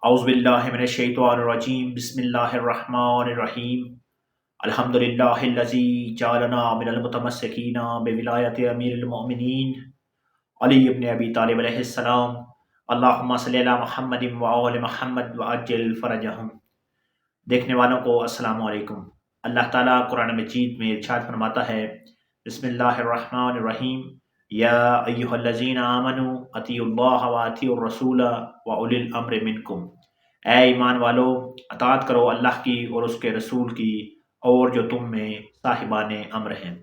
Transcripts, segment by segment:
اعوذ باللہ من الشیطان الرجیم بسم اللہ الرحمن الرحیم الحمدللہ الذی جعلنا من المتمسکین بولایت امیر المؤمنین علی ابن ابی طالب علیہ السلام اللہم صلی علی محمد وآل محمد وعجل فرجہم۔ دیکھنے والوں کو السلام علیکم۔ اللہ تعالیٰ قرآن مجید میں ارشاد فرماتا ہے، بسم اللہ الرحمن الرحیم، یا ایہا الذین آمنوا اطیعوا اللہ واطیعوا الرسول واولی الامر منکم۔ اے ایمان والو، اطاعت کرو اللہ کی اور اس کے رسول کی اور جو تم میں صاحبان امر ہیں۔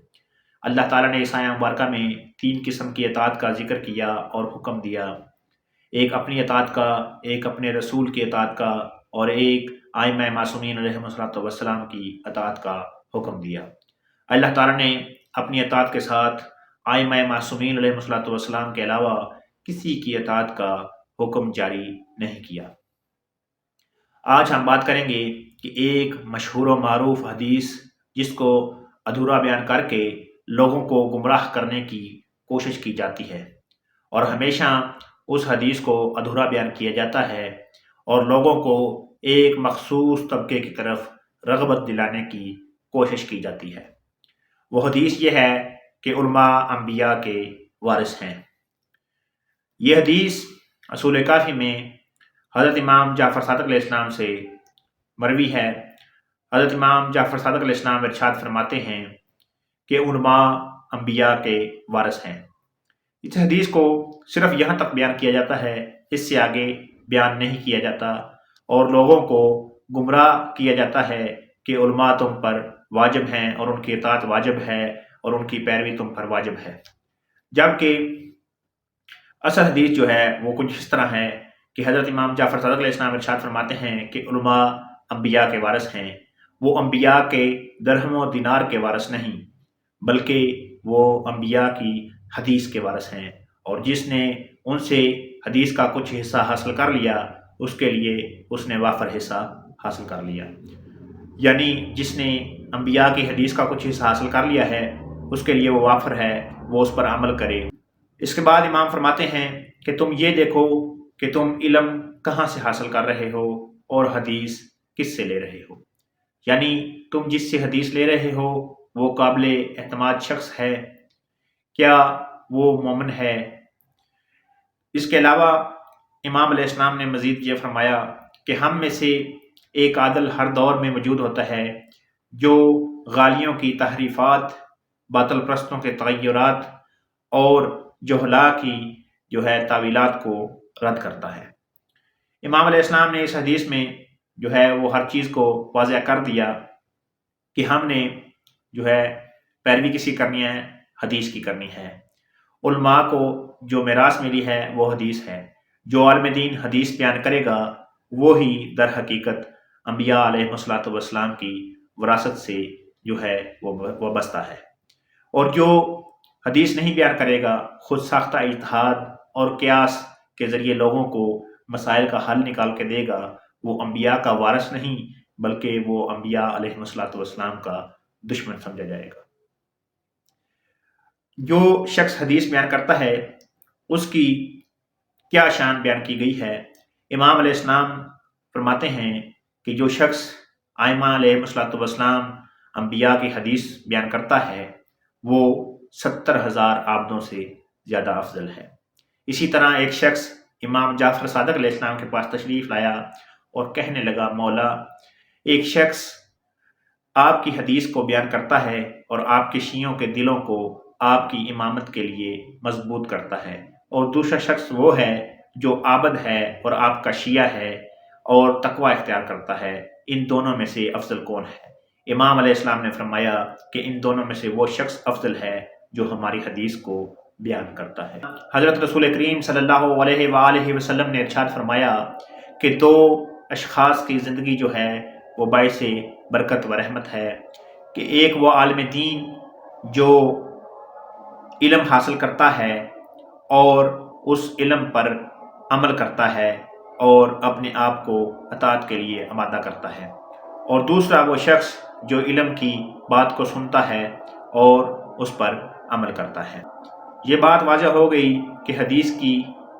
اللہ تعالیٰ نے اس آیہ مبارکہ میں 3 قسم کی اطاعت کا ذکر کیا اور حکم دیا، ایک اپنی اطاعت کا، ایک اپنے رسول کی اطاعت کا، اور ایک ائمہ معصومین علیہم السلام کی اطاعت کا حکم دیا۔ اللہ تعالیٰ نے اپنی اطاعت کے ساتھ ائمہ معصومین علیہم السلام کے علاوہ کسی کی اطاعت کا حکم جاری نہیں کیا۔ آج ہم بات کریں گے کہ ایک مشہور و معروف حدیث جس کو ادھورا بیان کر کے لوگوں کو گمراہ کرنے کی کوشش کی جاتی ہے، اور ہمیشہ اس حدیث کو ادھورا بیان کیا جاتا ہے اور لوگوں کو ایک مخصوص طبقے کی طرف رغبت دلانے کی کوشش کی جاتی ہے۔ وہ حدیث یہ ہے کہ علماء انبیاء کے وارث ہیں۔ یہ حدیث اصول کافی میں حضرت امام جعفر صادق علیہ السلام سے مروی ہے۔ حضرت امام جعفر صادق علیہ السلام ارشاد فرماتے ہیں کہ علماء انبیاء کے وارث ہیں۔ اس حدیث کو صرف یہاں تک بیان کیا جاتا ہے، اس سے آگے بیان نہیں کیا جاتا، اور لوگوں کو گمراہ کیا جاتا ہے کہ علماء تم پر واجب ہیں اور ان کی اطاعت واجب ہے اور ان کی پیروی تم پر واجب ہے، جبکہ اصل حدیث جو ہے وہ کچھ اس طرح ہے کہ حضرت امام جعفر صادق علیہ السلام ارشاد فرماتے ہیں کہ علماء انبیاء کے وارث ہیں۔ وہ انبیاء کے درہم و دینار کے وارث نہیں، بلکہ وہ انبیاء کی حدیث کے وارث ہیں، اور جس نے ان سے حدیث کا کچھ حصہ حاصل کر لیا اس کے لیے اس نے وافر حصہ حاصل کر لیا، یعنی جس نے انبیاء کی حدیث کا کچھ حصہ حاصل کر لیا ہے اس کے لیے وہ وافر ہے، وہ اس پر عمل کرے۔ اس کے بعد امام فرماتے ہیں کہ تم یہ دیکھو کہ تم علم کہاں سے حاصل کر رہے ہو اور حدیث کس سے لے رہے ہو، یعنی تم جس سے حدیث لے رہے ہو وہ قابل اعتماد شخص ہے، کیا وہ مومن ہے؟ اس کے علاوہ امام علیہ السلام نے مزید یہ فرمایا کہ ہم میں سے ایک عادل ہر دور میں موجود ہوتا ہے جو غالیوں کی تحریفات، باطل پرستوں کے تغیرات اور جہلاء کی جو ہے تعویلات کو رد کرتا ہے۔ امام علیہ السلام نے اس حدیث میں جو ہے وہ ہر چیز کو واضح کر دیا کہ ہم نے جو ہے پیروی کسی کرنی ہے، حدیث کی کرنی ہے۔ علماء کو جو میراث ملی ہے وہ حدیث ہے، جو عالم دین حدیث بیان کرے گا وہی در حقیقت انبیاء علیہ السلام کی وراثت سے جو ہے وہ وابستہ ہے، اور جو حدیث نہیں بیان کرے گا، خود ساختہ اجتہاد اور قیاس کے ذریعے لوگوں کو مسائل کا حل نکال کے دے گا، وہ انبیاء کا وارث نہیں بلکہ وہ انبیاء علیہ السلام کا دشمن سمجھا جائے گا۔ جو شخص حدیث بیان کرتا ہے اس کی کیا شان بیان کی گئی ہے؟ امام علیہ السلام فرماتے ہیں کہ جو شخص ائمہ علیہ السلام انبیاء کی حدیث بیان کرتا ہے وہ 70,000 عابدوں سے زیادہ افضل ہے۔ اسی طرح ایک شخص امام جعفر صادق علیہ السلام کے پاس تشریف لایا اور کہنے لگا، مولا، ایک شخص آپ کی حدیث کو بیان کرتا ہے اور آپ کے شیعوں کے دلوں کو آپ کی امامت کے لیے مضبوط کرتا ہے، اور دوسرا شخص وہ ہے جو عابد ہے اور آپ کا شیعہ ہے اور تقوی اختیار کرتا ہے، ان دونوں میں سے افضل کون ہے؟ امام علیہ السلام نے فرمایا کہ ان دونوں میں سے وہ شخص افضل ہے جو ہماری حدیث کو بیان کرتا ہے۔ حضرت رسول کریم صلی اللہ علیہ وآلہ وسلم نے ارشاد فرمایا کہ 2 اشخاص کی زندگی جو ہے وہ باعث برکت و رحمت ہے، کہ ایک وہ عالم دین جو علم حاصل کرتا ہے اور اس علم پر عمل کرتا ہے اور اپنے آپ کو اطاعت کے لیے آمادہ کرتا ہے، اور دوسرا وہ شخص جو علم کی بات کو سنتا ہے اور اس پر عمل کرتا ہے۔ یہ بات واضح ہو گئی کہ حدیث کی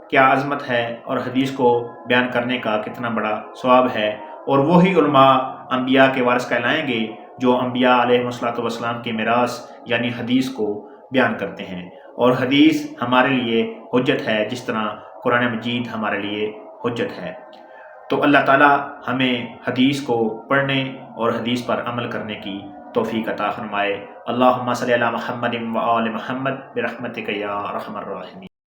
کیا عظمت ہے اور حدیث کو بیان کرنے کا کتنا بڑا ثواب ہے، اور وہی علماء انبیاء کے وارث کہلائیں گے جو انبیاء علیہ الصلوۃ والسلام کی میراث یعنی حدیث کو بیان کرتے ہیں۔ اور حدیث ہمارے لیے حجت ہے جس طرح قرآن مجید ہمارے لیے حجت ہے۔ تو اللہ تعالی ہمیں حدیث کو پڑھنے اور حدیث پر عمل کرنے کی توفیق عطا فرمائے۔ اللہم صلی علی محمد و آل محمد برحمتک یا ارحم الراحمین۔